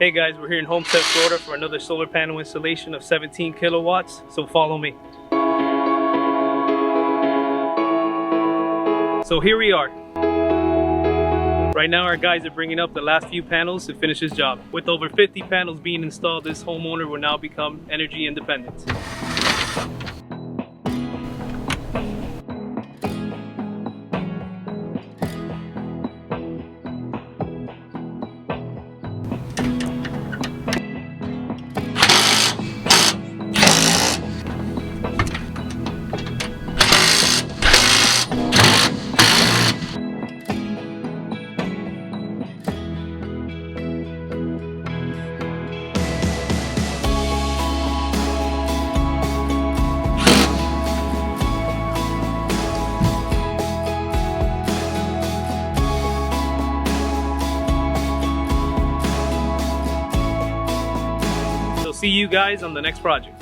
Hey guys, we're here in Homestead, Florida for another solar panel installation of 17 kilowatts, so follow me. So here we are. Right now our guys are bringing up the last few panels to finish this job. With over 50 panels being installed, this homeowner will now become energy independent. See you guys on the next project.